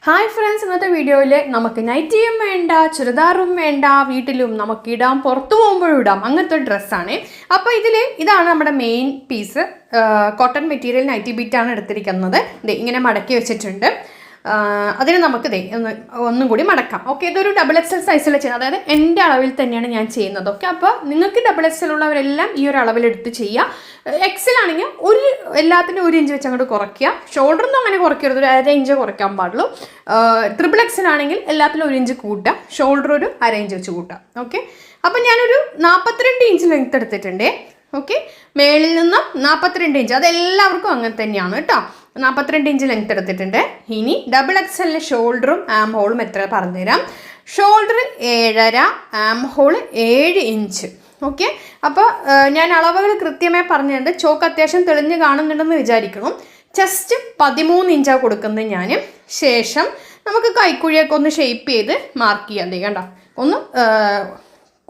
Hi friends, ഇന്നത്തെ വീഡിയോയിൽ നമുക്ക് നൈറ്റിയും വേണ്ട, ചുരിദാറും വേണ്ട, വീട്ടിലും നമുക്കിടാം, പുറത്തു പോകുമ്പോഴും ഇടാം, അങ്ങനത്തെ ഒരു ഡ്രസ്സാണ്. അപ്പോൾ ഇതാണ് നമ്മുടെ main piece. Cotton material nighty ബിറ്റാണ് എടുത്തിരിക്കുന്നത്. ഇങ്ങനെ മടക്കി വെച്ചിട്ടുണ്ട്. അതിന് നമുക്ക് ഒന്നും കൂടി മടക്കാം. ഓക്കെ, ഇതൊരു XXL സൈസിൽ ചെയ്യുന്നത്, അതായത് എൻ്റെ അളവിൽ തന്നെയാണ് ഞാൻ ചെയ്യുന്നത്. ഓക്കെ, അപ്പോൾ നിങ്ങൾക്ക് XXL ഉള്ളവരെല്ലാം ഈ ഒരു അളവിലെടുത്ത് ചെയ്യുക. XL ആണെങ്കിൽ എല്ലാത്തിനും 1 ഇഞ്ച് വെച്ച് അങ്ങോട്ട് കുറയ്ക്കുക. ഷോൾഡറൊന്നും അങ്ങനെ കുറയ്ക്കരുത്, ഒരു 1/2 ഇഞ്ച് കുറയ്ക്കാൻ പാടുള്ളൂ. XXL ആണെങ്കിൽ എല്ലാത്തിലും 1 ഇഞ്ച് കൂട്ടുക, ഷോൾഡർ ഒരു 1/2 ഇഞ്ച് വെച്ച് കൂട്ടുക. ഓക്കെ, അപ്പം ഞാനൊരു 42 ഇഞ്ച് ലെങ്ത് എടുത്തിട്ടുണ്ട്. ഓക്കെ, മേളിൽ നിന്നും 42 ഇഞ്ച്, അതെല്ലാവർക്കും അങ്ങനെ തന്നെയാണ് കേട്ടോ. 42 ഇഞ്ച് ലെങ്ത് എടുത്തിട്ടുണ്ട്. ഇനി XXL ഷോൾഡറും ആം ഹോളും എത്ര പറഞ്ഞുതരാം. Shoulder 7.5, arm hole 7 inch. Okay, അപ്പോൾ ഞാൻ അളവുകൾ കൃത്യമായി പറഞ്ഞിട്ടുണ്ട്. ചോക്ക് അത്യാവശ്യം തെളിഞ്ഞ് കാണുന്നുണ്ടെന്ന് വിചാരിക്കണം. ചെസ്റ്റ് 13 ഇഞ്ചാണ് കൊടുക്കുന്നത് ഞാൻ. ശേഷം നമുക്ക് കൈക്കുഴിയൊക്കെ ഒന്ന് ഷേപ്പ് ചെയ്ത് മാർക്ക് ചെയ്യാം. കണ്ടോ, ഒന്ന്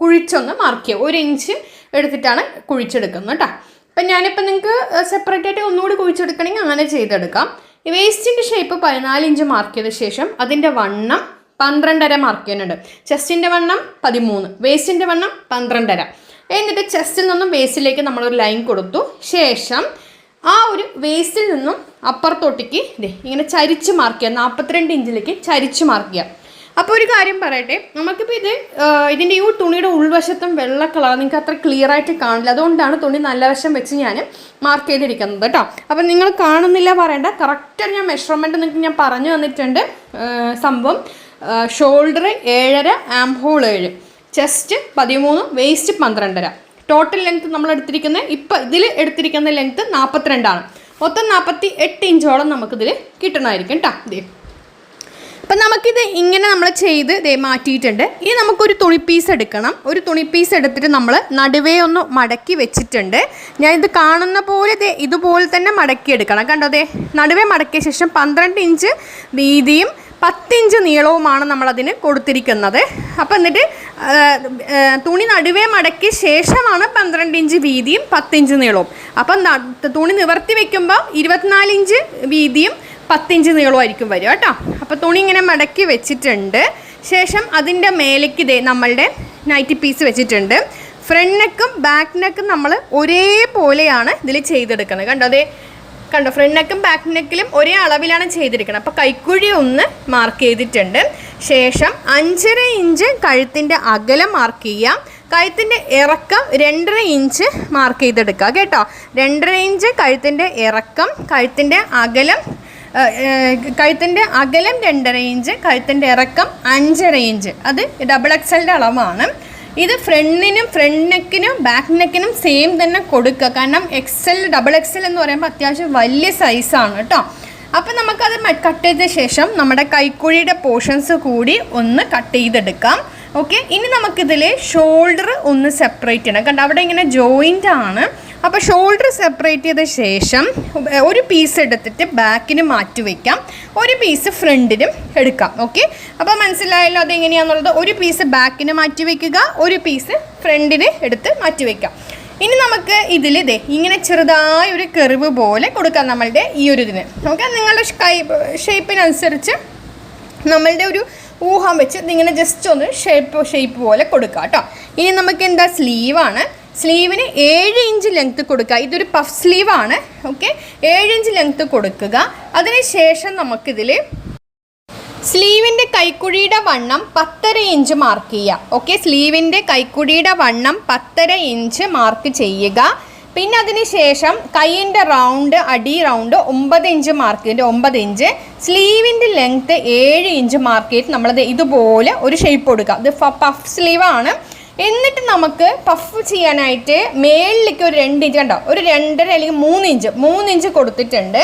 കുഴിച്ചൊന്ന് മാർക്ക് ചെയ്യാം. 1 ഇഞ്ച് എടുത്തിട്ടാണ് കുഴിച്ചെടുക്കുന്നത് കേട്ടോ. അപ്പം ഞാനിപ്പോൾ നിങ്ങൾക്ക് സെപ്പറേറ്റ് ആയിട്ട് ഒന്നുകൂടി കുഴിച്ചെടുക്കണമെങ്കിൽ അങ്ങനെ ചെയ്തെടുക്കാം. ഈ വേസ്റ്റിൻ്റെ ഷേപ്പ് 14 ഇഞ്ച് മാർക്ക് ചെയ്ത ശേഷം അതിൻ്റെ വണ്ണം 12.5 മാർക്ക് ചെയ്യുന്നുണ്ട്. ചെസ്റ്റിൻ്റെ വണ്ണം 13, വേസ്റ്റിൻ്റെ വണ്ണം 12.5. എന്നിട്ട് ചെസ്റ്റിൽ നിന്നും വേസ്റ്റിലേക്ക് നമ്മളൊരു ലൈൻ കൊടുത്തു. ശേഷം ആ ഒരു വേസ്റ്റിൽ നിന്നും അപ്പുറത്തോട്ടേക്ക് ഇങ്ങനെ ചരിച്ച് മാർക്ക് ചെയ്യുക. 42 ഇഞ്ചിലേക്ക് ചരിച്ച് മാർക്ക് ചെയ്യുക. അപ്പോൾ ഒരു കാര്യം പറയട്ടെ, നമുക്കിപ്പോൾ ഇതിൻ്റെ ഈ തുണിയുടെ ഉൾവശത്തും വെള്ള കളർ നിങ്ങൾക്ക് അത്ര ക്ലിയർ ആയിട്ട് കാണില്ല. അതുകൊണ്ടാണ് തുണി നല്ല വശം വെച്ച് ഞാൻ മാർക്ക് ചെയ്തിരിക്കുന്നത് കേട്ടോ. അപ്പം നിങ്ങൾ കാണുന്നില്ല പറയേണ്ട, കറക്റ്റാണ് ഞാൻ മെഷർമെൻറ്റ് നിങ്ങൾക്ക് ഞാൻ പറഞ്ഞു തന്നിട്ടുണ്ട്. സംഭവം shoulder 7.5, arm hole 7, chest 13, waste 12.5. Total length നമ്മൾ എടുത്തിരിക്കുന്നത്, ഇപ്പം ഇതിൽ എടുത്തിരിക്കുന്ന ലെങ്ത്ത് 42 മൊത്തം 48 ഇഞ്ചോളം നമുക്കിതിൽ കിട്ടണമായിരിക്കും കേട്ടോ. അപ്പം നമുക്കിത് ഇങ്ങനെ നമ്മൾ ചെയ്ത് മാറ്റിയിട്ടുണ്ട്. ഇനി നമുക്കൊരു തുണി പീസ് എടുക്കണം. ഒരു തുണി പീസ് എടുത്തിട്ട് നമ്മൾ നടുവേ ഒന്ന് മടക്കി വെച്ചിട്ടുണ്ട്. ഞാനിത് കാണുന്ന പോലെ ഇതുപോലെ തന്നെ മടക്കി എടുക്കണം. കണ്ടോ, നടുവേ മടക്കിയ ശേഷം 12 ഇഞ്ച് വീതിയും 10 ഇഞ്ച് നീളവുമാണ് നമ്മളതിന് കൊടുത്തിരിക്കുന്നത്. അപ്പം എന്നിട്ട് തുണി നടുവേ മടക്കിയ ശേഷമാണ് 12 ഇഞ്ച് വീതിയും 10 ഇഞ്ച് നീളവും. അപ്പം തുണി നിവർത്തി വയ്ക്കുമ്പോൾ 24 ഇഞ്ച് വീതിയും 10 ഇഞ്ച് നീളമായിരിക്കും വരിക കേട്ടോ. അപ്പോൾ തുണി ഇങ്ങനെ മടക്കി വെച്ചിട്ടുണ്ട്. ശേഷം അതിൻ്റെ മേലേക്ക് നമ്മളുടെ നൈറ്റി പീസ് വെച്ചിട്ടുണ്ട്. ഫ്രണ്ട് നെക്കും ബാക്ക് നെക്കും നമ്മൾ ഒരേപോലെയാണ് ഇതിൽ ചെയ്തെടുക്കുന്നത്. കണ്ടോ, ഫ്രണ്ട് നെക്കും ബാക്ക് നെക്കിലും ഒരേ അളവിലാണ് ചെയ്തിരിക്കുന്നത്. അപ്പോൾ കൈക്കുഴി ഒന്ന് മാർക്ക് ചെയ്തിട്ടുണ്ട്. ശേഷം 5.5 ഇഞ്ച് കഴുത്തിൻ്റെ അകലം മാർക്ക് ചെയ്യാം. കഴുത്തിൻ്റെ ഇറക്കം 2.5 ഇഞ്ച് മാർക്ക് ചെയ്തെടുക്കുക കേട്ടോ. 2.5 ഇഞ്ച് കഴുത്തിൻ്റെ ഇറക്കം, കഴുത്തിൻ്റെ അകലം 2.5 ഇഞ്ച്, കഴുത്തിൻ്റെ ഇറക്കം 5.5 ഇഞ്ച്. അത് XXL അളവാണ്. ഇത് ഫ്രണ്ട് നെക്കിനും ബാക്ക് നെക്കിനും സെയിം തന്നെ കൊടുക്കുക. കാരണം XXL എന്ന് പറയുമ്പോൾ അത്യാവശ്യം വലിയ സൈസാണ് കേട്ടോ. അപ്പം നമുക്കത് കട്ട് ചെയ്ത ശേഷം നമ്മുടെ കൈക്കുഴിയുടെ പോർഷൻസ് കൂടി ഒന്ന് കട്ട് ചെയ്തെടുക്കാം. ഓക്കെ, ഇനി നമുക്കിതിൽ ഷോൾഡർ ഒന്ന് സെപ്പറേറ്റ് ചെയ്യണം. കണ്ടോ, അവിടെ ഇങ്ങനെ ജോയിൻ്റ് ആണ്. അപ്പോൾ ഷോൾഡർ സെപ്പറേറ്റ് ചെയ്ത ശേഷം ഒരു പീസ് എടുത്തിട്ട് ബാക്കിന് മാറ്റി വയ്ക്കാം, ഒരു പീസ് ഫ്രണ്ടിനും എടുക്കാം. ഓക്കെ, അപ്പോൾ മനസ്സിലായല്ലോ അതെങ്ങനെയാണെന്നുള്ളത്. ഒരു പീസ് ബാക്കിന് മാറ്റി വയ്ക്കുക, ഒരു പീസ് ഫ്രണ്ടിന് എടുത്ത് മാറ്റി വയ്ക്കാം. ഇനി നമുക്ക് ഇതിൽ ഇങ്ങനെ ചെറുതായ ഒരു കർവ് പോലെ കൊടുക്കാം നമ്മളുടെ ഈ ഒരു ഇതിന്. ഓക്കെ, നിങ്ങളുടെ ഷേപ്പിനനുസരിച്ച് നമ്മളുടെ ഒരു ഊഹം വെച്ച് ഇതിങ്ങനെ ജസ്റ്റ് ഒന്ന് ഷേപ്പ് പോലെ കൊടുക്കുക കേട്ടോ. ഇനി നമുക്ക് എന്താ, സ്ലീവാണ്. സ്ലീവിന് 7 ഇഞ്ച് ലെങ്ത്ത് കൊടുക്കുക. ഇതൊരു പഫ് സ്ലീവാണ്. ഓക്കെ, 7 ഇഞ്ച് ലെങ്ത്ത് കൊടുക്കുക. അതിനുശേഷം നമുക്കിതിൽ സ്ലീവിൻ്റെ കൈക്കുഴിയുടെ വണ്ണം 10.5 ഇഞ്ച് മാർക്ക് ചെയ്യുക. ഓക്കെ, സ്ലീവിൻ്റെ കൈക്കുഴിയുടെ വണ്ണം 10.5 ഇഞ്ച് മാർക്ക് ചെയ്യുക. പിന്നെ അതിന് ശേഷം കൈയിൻ്റെ റൗണ്ട്, അടി റൗണ്ട് 9 ഇഞ്ച് മാർക്ക് ചെയ്തിട്ട് 9 ഇഞ്ച്. സ്ലീവിൻ്റെ ലെങ്ത്ത് 7 ഇഞ്ച് മാർക്ക് ചെയ്തിട്ട് നമ്മളത് ഇതുപോലെ ഒരു ഷേപ്പ് കൊടുക്കുക. ഇത് പഫ് സ്ലീവാണ്. എന്നിട്ട് നമുക്ക് പഫ് ചെയ്യാനായിട്ട് മേളിലേക്ക് ഒരു 2 ഇഞ്ച്, കണ്ടോ, ഒരു 2.5 അല്ലെങ്കിൽ 3 ഇഞ്ച് കൊടുത്തിട്ടുണ്ട്.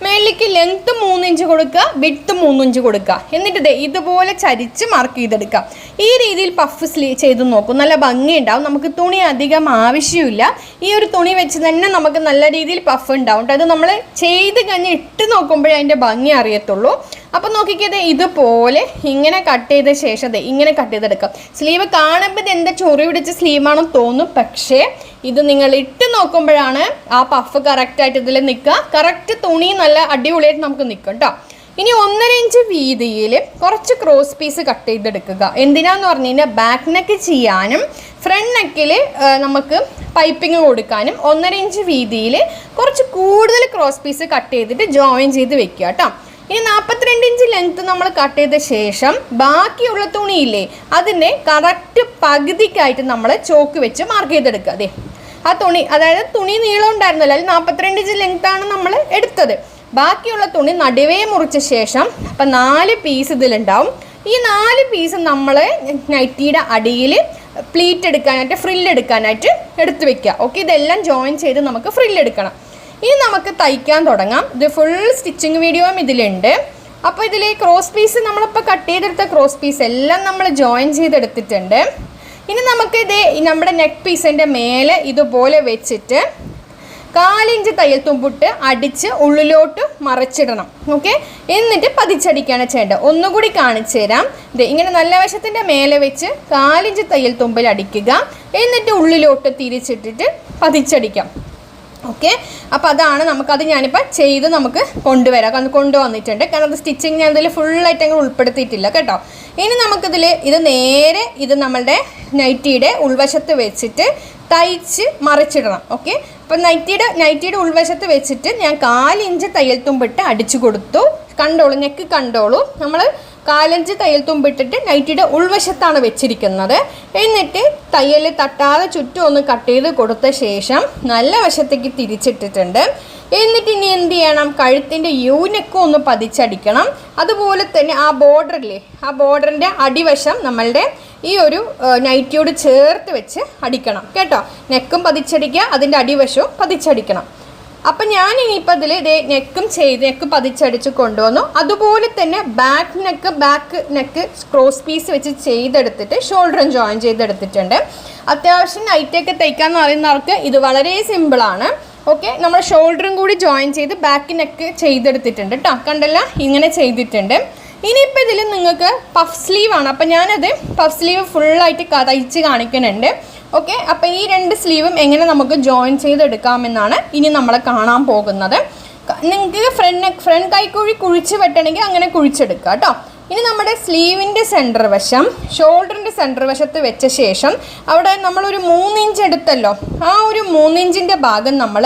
മേളിലേക്ക് ലെങ്ത്ത് 3 ഇഞ്ച് കൊടുക്കുക, വിഡ്ത്ത് 3 ഇഞ്ച് കൊടുക്കുക. എന്നിട്ട് ഇതുപോലെ ചരിച്ച് മാർക്ക് ചെയ്തെടുക്കുക. ഈ രീതിയിൽ പഫ് ചെയ്ത് നോക്കും, നല്ല ഭംഗിയുണ്ടാവും. നമുക്ക് തുണി അധികം ആവശ്യമില്ല. ഈ ഒരു തുണി വെച്ച് തന്നെ നമുക്ക് നല്ല രീതിയിൽ പഫ് ഉണ്ടാവും. അത് നമ്മൾ ചെയ്ത് കഴിഞ്ഞ് ഇട്ട് നോക്കുമ്പോഴേ അതിൻ്റെ ഭംഗി അറിയത്തുള്ളൂ. അപ്പോൾ നോക്കിക്കത് ഇതുപോലെ ഇങ്ങനെ കട്ട് ചെയ്ത ശേഷം ഇങ്ങനെ കട്ട് ചെയ്തെടുക്കാം. സ്ലീവ് കാണുമ്പോൾ ഇത് എന്താ ചൊറി പിടിച്ച സ്ലീവാണെന്ന് തോന്നും, പക്ഷേ ഇത് നിങ്ങൾ ഇട്ട് നോക്കുമ്പോഴാണ് ആ പഫ് കറക്റ്റായിട്ട് ഇതിൽ നിൽക്കുക. കറക്റ്റ് തുണി നല്ല അടിപൊളിയായിട്ട് നമുക്ക് നിൽക്കും കേട്ടോ. ഇനി 1.5 ഇഞ്ച് വീതിയിൽ കുറച്ച് ക്രോസ് പീസ് കട്ട് ചെയ്തെടുക്കുക. എന്തിനാന്ന് പറഞ്ഞു കഴിഞ്ഞാൽ ബാക്ക് നെക്ക് ചെയ്യാനും ഫ്രണ്ട് നെക്കിൽ നമുക്ക് പൈപ്പിംഗ് കൊടുക്കാനും 1.5 ഇഞ്ച് വീതിയിൽ കുറച്ച് കൂടുതൽ ക്രോസ് പീസ് കട്ട് ചെയ്തിട്ട് ജോയിൻ ചെയ്ത് വെക്കുക കേട്ടോ. ഇനി 42 ഇഞ്ച് ലെങ്ത്ത് നമ്മൾ കട്ട് ചെയ്ത ശേഷം ബാക്കിയുള്ള തുണിയില്ലേ അതിൻ്റെ കറക്റ്റ് പകുതിക്കായിട്ട് നമ്മൾ ചോക്ക് വെച്ച് മാർക്ക് ചെയ്തെടുക്കുക. അതെ ആ തുണി, അതായത് തുണി നീളം ഉണ്ടായിരുന്നല്ലോ, അതിൽ 42 ഇഞ്ച് ലെങ്ത്താണ് നമ്മൾ എടുത്തത്. ബാക്കിയുള്ള തുണി നടുവേ മുറിച്ച ശേഷം അപ്പം 4 പീസ് ഇതിലുണ്ടാവും. ഈ 4 പീസ് നമ്മൾ നൈറ്റിയുടെ അടിയിൽ പ്ലീറ്റ് എടുക്കാനായിട്ട് ഫ്രില്ല് എടുക്കാനായിട്ട് എടുത്ത് വെക്കുക. ഓക്കെ, ഇതെല്ലാം ജോയിൻ ചെയ്ത് നമുക്ക് ഫ്രില്ല് എടുക്കണം. ഇനി നമുക്ക് തയ്ക്കാൻ തുടങ്ങാം. ഇത് ഫുൾ സ്റ്റിച്ചിങ് വീഡിയോയും ഇതിലുണ്ട്. അപ്പോൾ ഇതിൽ ക്രോസ് പീസ് നമ്മളിപ്പോൾ കട്ട് ചെയ്തെടുത്ത ക്രോസ് പീസ് എല്ലാം നമ്മൾ ജോയിൻ ചെയ്തെടുത്തിട്ടുണ്ട്. ഇനി നമുക്ക് ഇത് നമ്മുടെ നെക്ക് പീസിൻ്റെ മേലെ ഇതുപോലെ വെച്ചിട്ട് 1/4 ഇഞ്ച് തയ്യൽ തുമ്പിട്ട് അടിച്ച് ഉള്ളിലോട്ട് മറച്ചിടണം. ഓക്കെ, എന്നിട്ട് പതിച്ചടിക്കുകയാണ് ചെയ്യേണ്ടത്. ഒന്നുകൂടി കാണിച്ചു തരാം. ഇത് ഇങ്ങനെ നല്ല വശത്തിൻ്റെ മേലെ വെച്ച് 1/4 ഇഞ്ച് തയ്യൽ തുമ്പിൽ അടിക്കുക, എന്നിട്ട് ഉള്ളിലോട്ട് തിരിച്ചിട്ടിട്ട് പതിച്ചടിക്കാം. ഓക്കെ, അപ്പോൾ അതാണ് നമുക്കത് ഞാനിപ്പോൾ ചെയ്ത് നമുക്ക് കൊണ്ടുവന്നിട്ടുണ്ട്. കാരണം അത് സ്റ്റിച്ചിങ് ഞാൻ ഇതിൽ ഫുള്ളായിട്ട് അങ്ങനെ ഉൾപ്പെടുത്തിയിട്ടില്ല കേട്ടോ. ഇനി നമുക്കിതിൽ ഇത് നേരെ ഇത് നമ്മളുടെ നൈറ്റിയുടെ ഉൾവശത്ത് വെച്ചിട്ട് തയ്ച്ച് മറിച്ചിടണം. ഓക്കെ, അപ്പം നൈറ്റിയുടെ ഉൾവശത്ത് വെച്ചിട്ട് ഞാൻ 1/4 ഇഞ്ച് തയ്യൽ തുമ്പിട്ട് അടിച്ചു കൊടുത്തു. കണ്ടോളൂ, നെക്ക് കണ്ടോളൂ. നമ്മൾ 1/4 ഇഞ്ച് തയ്യൽ തുമ്പിട്ടിട്ട് നൈറ്റിയുടെ ഉൾവശത്താണ് വെച്ചിരിക്കുന്നത്. എന്നിട്ട് തയ്യൽ തട്ടാതെ ചുറ്റും ഒന്ന് കട്ട് ചെയ്ത് കൊടുത്ത ശേഷം നല്ല വശത്തേക്ക് തിരിച്ചിട്ടിട്ടുണ്ട്. എന്നിട്ട് ഇനി എന്ത് ചെയ്യണം, കഴുത്തിൻ്റെ നെക്കും ഒന്ന് പതിച്ചടിക്കണം. അതുപോലെ തന്നെ ആ ബോർഡറില്ലേ, ആ ബോർഡറിൻ്റെ അടിവശം നമ്മളുടെ ഈ ഒരു നൈറ്റിയോട് ചേർത്ത് വെച്ച് അടിക്കണം കേട്ടോ. നെക്കും പതിച്ചടിക്കുക, അതിൻ്റെ അടിവശവും പതിച്ചടിക്കണം. അപ്പം ഞാൻ ഇനിയിപ്പോൾ ഇതിൽ ഇതേ നെക്ക് പതിച്ചടിച്ച് കൊണ്ടുവന്നു. അതുപോലെ തന്നെ ബാക്ക് നെക്ക് ക്രോസ് പീസ് വെച്ച് ചെയ്തെടുത്തിട്ട് ഷോൾഡറും ജോയിൻ ചെയ്തെടുത്തിട്ടുണ്ട്. അത്യാവശ്യം നൈറ്റൊക്കെ തയ്ക്കാമെന്ന് അറിയുന്നവർക്ക് ഇത് വളരെ സിമ്പിളാണ്. ഓക്കെ, നമ്മൾ ഷോൾഡറും കൂടി ജോയിൻ ചെയ്ത് ബാക്ക് നെക്ക് ചെയ്തെടുത്തിട്ടുണ്ട് കേട്ടോ. കണ്ടല്ല, ഇങ്ങനെ ചെയ്തിട്ടുണ്ട്. ഇനിയിപ്പോൾ ഇതിൽ നിങ്ങൾക്ക് പഫ് സ്ലീവാണ്. അപ്പം ഞാനത് പഫ് സ്ലീവ് ഫുള്ളായിട്ട് തയ്ച്ച് കാണിക്കുന്നുണ്ട്. ഓക്കെ, അപ്പോൾ ഈ 2 സ്ലീവും എങ്ങനെ നമുക്ക് ജോയിൻ ചെയ്തെടുക്കാമെന്നാണ് ഇനി നമ്മൾ കാണാൻ പോകുന്നത്. നിങ്ങൾക്ക് ഫ്രണ്ട് കൈക്കുഴി കുഴിച്ച് വെട്ടണമെങ്കിൽ അങ്ങനെ കുഴിച്ചെടുക്കുക കേട്ടോ. ഇനി നമ്മുടെ സ്ലീവിൻ്റെ സെൻറ്റർ വശം ഷോൾഡറിൻ്റെ സെൻറ്റർ വശത്ത് വെച്ച ശേഷം അവിടെ നമ്മളൊരു 3 ഇഞ്ച് എടുത്തല്ലോ, ആ ഒരു 3 ഇഞ്ചിൻ്റെ ഭാഗം നമ്മൾ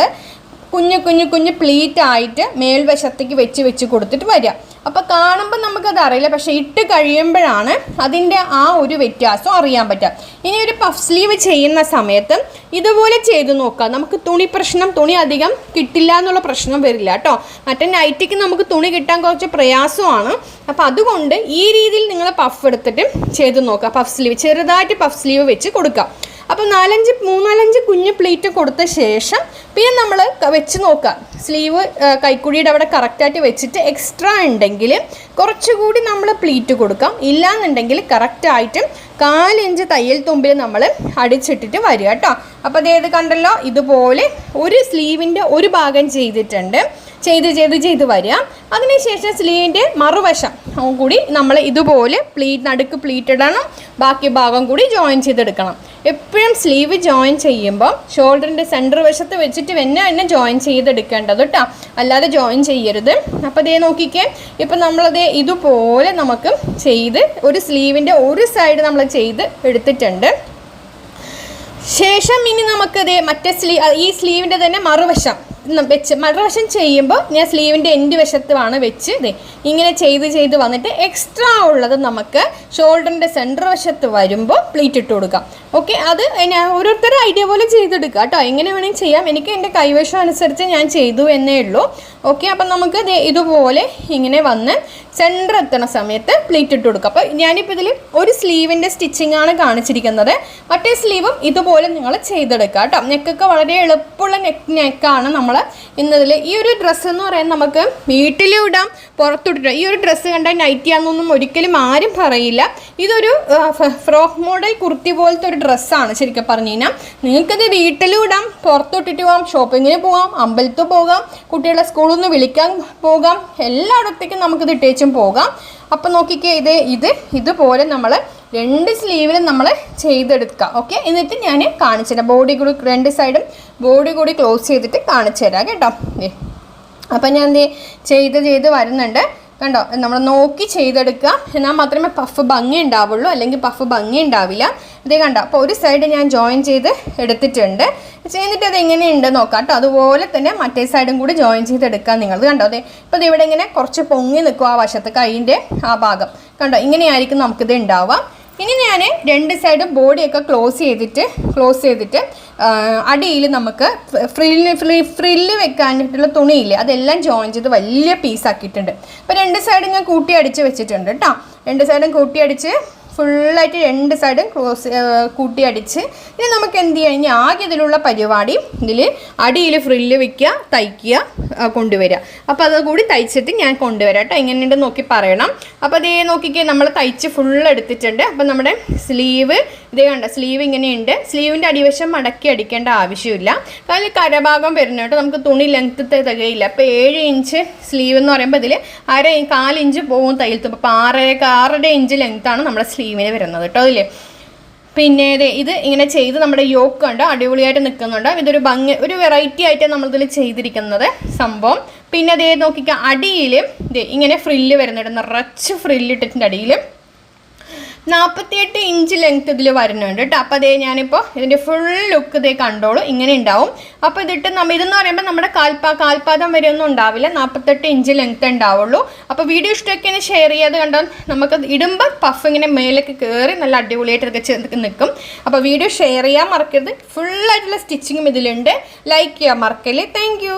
കുഞ്ഞു പ്ലീറ്റ് ആയിട്ട് മേൽവശത്തേക്ക് വെച്ച് കൊടുത്തിട്ട് വരിക. അപ്പോൾ കാണുമ്പോൾ നമുക്കത് അറിയില്ല, പക്ഷേ ഇട്ട് കഴിയുമ്പോഴാണ് അതിൻ്റെ ആ ഒരു വ്യത്യാസം അറിയാൻ പറ്റുക. ഇനി ഒരു പഫ് സ്ലീവ് ചെയ്യുന്ന സമയത്ത് ഇതുപോലെ ചെയ്ത് നോക്കുക. നമുക്ക് തുണി അധികം കിട്ടില്ല എന്നുള്ള പ്രശ്നം വരില്ല കേട്ടോ. മറ്റേ നൈറ്റിക്ക് നമുക്ക് തുണി കിട്ടാൻ കുറച്ച് പ്രയാസമാണ്. അപ്പോൾ അതുകൊണ്ട് ഈ രീതിയിൽ നിങ്ങൾ പഫ് എടുത്തിട്ട് ചെയ്ത് നോക്കുക. പഫ് സ്ലീവ് ചെറുതായിട്ട് പഫ് സ്ലീവ് വെച്ച് കൊടുക്കുക. അപ്പോൾ 3-4 കുഞ്ഞ് പ്ലീറ്റ് കൊടുത്ത ശേഷം പിന്നെ നമ്മൾ വെച്ച് നോക്കുക. സ്ലീവ് കൈക്കുഴിയുടെ അവിടെ കറക്റ്റായിട്ട് വെച്ചിട്ട് എക്സ്ട്രാ ഉണ്ടെങ്കിൽ കുറച്ചുകൂടി നമ്മൾ പ്ലീറ്റ് കൊടുക്കാം. ഇല്ലാന്നുണ്ടെങ്കിൽ കറക്റ്റായിട്ട് 1/4 ഇഞ്ച് തയ്യൽ തുമ്പിൽ നമ്മൾ അടിച്ചിട്ടിട്ട് വരിക കേട്ടോ. അപ്പോൾ അതേത് കണ്ടല്ലോ, ഇതുപോലെ ഒരു സ്ലീവിൻ്റെ ഒരു ഭാഗം ചെയ്തിട്ടുണ്ട്. ചെയ്ത് വരിക. അതിനുശേഷം സ്ലീവിൻ്റെ മറുവശം കൂടി നമ്മൾ ഇതുപോലെ നടുക്ക് പ്ലീറ്റ് ഇടണം. ബാക്കി ഭാഗം കൂടി ജോയിൻ ചെയ്തെടുക്കണം. എപ്പോഴും സ്ലീവ് ജോയിൻ ചെയ്യുമ്പോൾ ഷോൾഡറിൻ്റെ സെൻറ്റർ വശത്ത് വെച്ചിട്ട് തന്നെ ജോയിൻ ചെയ്തെടുക്കേണ്ടത് കേട്ടോ, അല്ലാതെ ജോയിൻ ചെയ്യരുത്. അപ്പോൾ അതേ നോക്കിക്കേ, ഇപ്പം നമ്മളത് ഇതുപോലെ നമുക്ക് ചെയ്ത് ഒരു സ്ലീവിൻ്റെ ഒരു സൈഡ് നമ്മൾ ചെയ്ത് എടുത്തിട്ടുണ്ട്. ശേഷം ഇനി നമുക്കത് മറ്റേ ഈ സ്ലീവിൻ്റെ തന്നെ മറുവശം ചെയ്യുമ്പോൾ ഞാൻ സ്ലീവിൻ്റെ എൻഡ് വശത്തുമാണ് വെച്ച് ഇങ്ങനെ ചെയ്ത് വന്നിട്ട് എക്സ്ട്രാ ഉള്ളത് നമുക്ക് ഷോൾഡറിൻ്റെ സെൻറ്റർ വശത്ത് വരുമ്പോൾ പ്ലീറ്റ് ഇട്ട് കൊടുക്കാം. ഓക്കെ, അത് ഞാൻ ഓരോരുത്തരും ഐഡിയ പോലെ ചെയ്തെടുക്കുക കേട്ടോ. എങ്ങനെ വേണമെങ്കിൽ ചെയ്യാം. എനിക്ക് എൻ്റെ കൈവശം അനുസരിച്ച് ഞാൻ ചെയ്തു എന്നേ ഉള്ളൂ. ഓക്കെ, അപ്പം നമുക്ക് ഇതുപോലെ ഇങ്ങനെ വന്ന് സെൻറ്റർ എത്തണ സമയത്ത് പ്ലീറ്റ് ഇട്ട് കൊടുക്കുക. അപ്പോൾ ഞാനിപ്പോൾ ഇതിൽ ഒരു സ്ലീവിൻ്റെ സ്റ്റിച്ചിങ് ആണ് കാണിച്ചിരിക്കുന്നത്. മറ്റേ സ്ലീവും ഇതുപോലെ നിങ്ങൾ ചെയ്തെടുക്കുക കേട്ടോ. നെക്കൊക്കെ വളരെ എളുപ്പമുള്ള നെക്കാണ് നമ്മൾ ഇന്നതിൽ. ഈ ഒരു ഡ്രസ്സ് എന്ന് പറയുന്നത് നമുക്ക് വീട്ടിലും ഇടാം, പുറത്തിട്ടിടാം. ഈ ഒരു ഡ്രസ്സ് കണ്ടാൽ നൈറ്റിയാണെന്നൊന്നും ഒരിക്കലും ആരും പറയില്ല. ഇതൊരു ഫ്രോക്ക് മോഡൽ കുർത്തി പോലത്തെ ഒരു ഡ്രസ്സാണ് ശരിക്കും പറഞ്ഞു കഴിഞ്ഞാൽ. നിങ്ങൾക്കത് വീട്ടിലും ഇടാം, പുറത്തോട്ടിട്ട് പോകാം, ഷോപ്പിങ്ങിന് പോകാം, അമ്പലത്തിൽ പോകാം, കുട്ടികളെ സ്കൂളിൽ നിന്ന് വിളിക്കാൻ പോകാം, എല്ലായിടത്തേക്കും നമുക്കിത് ഇട്ടേച്ചും പോകാം. അപ്പം നോക്കിക്കേ, ഇതുപോലെ നമ്മൾ 2 സ്ലീവിലും നമ്മൾ ചെയ്തെടുക്കുക. ഓക്കെ, എന്നിട്ട് ഞാൻ കാണിച്ചു തരാം. ബോഡി കൂടി 2 സൈഡും ബോഡി കൂടി ക്ലോസ് ചെയ്തിട്ട് കാണിച്ചു തരാം കേട്ടോ. അപ്പം ഞാൻ ചെയ്ത് വരുന്നുണ്ട്. കണ്ടോ, നമ്മൾ നോക്കി ചെയ്തെടുക്കുക, എന്നാൽ മാത്രമേ പഫ് ഭംഗി ഉണ്ടാവുള്ളൂ, അല്ലെങ്കിൽ പഫ് ഭംഗി ഉണ്ടാവില്ല. ഇതേ കണ്ടോ. അപ്പോൾ ഒരു സൈഡ് ഞാൻ ജോയിൻ ചെയ്ത് എടുത്തിട്ടുണ്ട്. ചെയ്തിട്ട് അത് എങ്ങനെയുണ്ട് നോക്കാം കേട്ടോ. അതുപോലെ തന്നെ മറ്റേ സൈഡും കൂടി ജോയിൻ ചെയ്തെടുക്കാം നിങ്ങൾ. കണ്ടോ, അതെ. ഇപ്പോൾ ഇത് ഇവിടെ ഇങ്ങനെ കുറച്ച് പൊങ്ങി നിൽക്കും ആ വശത്ത്, കൈയിൻ്റെ ആ ഭാഗം കണ്ടോ. ഇങ്ങനെയായിരിക്കും നമുക്കിത് ഉണ്ടാവുക. ഇനി ഞാൻ രണ്ട് സൈഡും ബോഡിയൊക്കെ ക്ലോസ് ചെയ്തിട്ട് അടിയിൽ നമുക്ക് ഫ്രില്ല് വെക്കാനായിട്ടുള്ള തുണിയില്ലേ, അതെല്ലാം ജോയിൻ ചെയ്ത് വലിയ പീസാക്കിയിട്ടുണ്ട്. അപ്പോൾ രണ്ട് സൈഡും ഞാൻ കൂട്ടിയടിച്ച് വെച്ചിട്ടുണ്ട് കേട്ടോ. രണ്ട് സൈഡും കൂട്ടിയടിച്ച് ഫുള്ളായിട്ട് രണ്ട് സൈഡും കൂട്ടിയടിച്ച് ഇനി നമുക്ക് എന്ത് ചെയ്യാം, ഇനി ആകെ ഇതിലുള്ള പരിപാടി ഇതിൽ അടിയിൽ ഫ്രില്ല് വയ്ക്കുക, തയ്ക്കുക, കൊണ്ടുവരിക. അപ്പോൾ അതുകൂടി തയ്ച്ചിട്ട് ഞാൻ കൊണ്ടുവരാം കേട്ടോ. എങ്ങനെയുണ്ട് നോക്കി പറയണം. അപ്പോൾ അതേ നോക്കിക്കേ, നമ്മൾ തയ്ച്ച് ഫുള്ള് എടുത്തിട്ടുണ്ട്. അപ്പോൾ നമ്മുടെ സ്ലീവ് ഇതേ കണ്ട, സ്ലീവ് ഇങ്ങനെയുണ്ട്. സ്ലീവിൻ്റെ അടിവശം മടക്കി അടിക്കേണ്ട ആവശ്യമില്ല, അതിൽ കരഭാഗം വരുന്ന കേട്ടോ. നമുക്ക് തുണി ലെങ്ത്ത് തികയില്ല. അപ്പോൾ 7 ഇഞ്ച് സ്ലീവ് എന്ന് പറയുമ്പോൾ ഇതിൽ 4 ഇഞ്ച് പോകും തയ്യൽ തുമ്പ്. അപ്പോൾ 6.5 ഇഞ്ച് ലെങ്ത്താണ് നമ്മുടെ സ്ലീവിന് വരുന്നത് കേട്ടോ. അതില്ലേ പിന്നെ ഇത് ഇങ്ങനെ ചെയ്ത് നമ്മുടെ യോക്ക് കണ്ടോ അടിപൊളിയായിട്ട് നിൽക്കുന്നുണ്ട്. ഇതൊരു ഭംഗി, ഒരു വെറൈറ്റി ആയിട്ട് നമ്മളിതിൽ ചെയ്തിരിക്കുന്നത് സംഭവം. പിന്നെ അതേ നോക്കിക്കുക, അടിയിൽ ഇങ്ങനെ ഫ്രില്ല് വരുന്നുണ്ട്, നിറച്ച് ഫ്രില്ലിട്ടിട്ടുണ്ട് അടിയിൽ. 48 ഇഞ്ച് ലെങ്ത്ത് ഇതിൽ വരുന്നുണ്ട് കേട്ടോ. അപ്പോൾ അതേ ഞാനിപ്പോൾ ഇതിൻ്റെ ഫുൾ ലുക്ക് ഇതേ കണ്ടോളൂ, ഇങ്ങനെ ഉണ്ടാവും. അപ്പോൾ ഇതെന്ന് പറയുമ്പോൾ നമ്മുടെ കാൽപാദം വരെ ഒന്നും ഉണ്ടാവില്ല, 48 ഇഞ്ച് ലെങ്ത്ത് ഉണ്ടാവുള്ളൂ. അപ്പോൾ വീഡിയോ ഇഷ്ടമൊക്കെ ഷെയർ ചെയ്യാതെ കണ്ടോ, നമുക്ക് ഇടുമ്പോൾ പഫ് ഇങ്ങനെ മേലേക്ക് കയറി നല്ല അടിപൊളിയായിട്ട് ഇതൊക്കെ നിൽക്കും. അപ്പോൾ വീഡിയോ ഷെയർ ചെയ്യാൻ മറക്കരുത്. ഫുള്ളായിട്ടുള്ള സ്റ്റിച്ചിങ്ങും ഇതിലുണ്ട്. ലൈക്ക് ചെയ്യാൻ മറക്കല്ലേ. താങ്ക്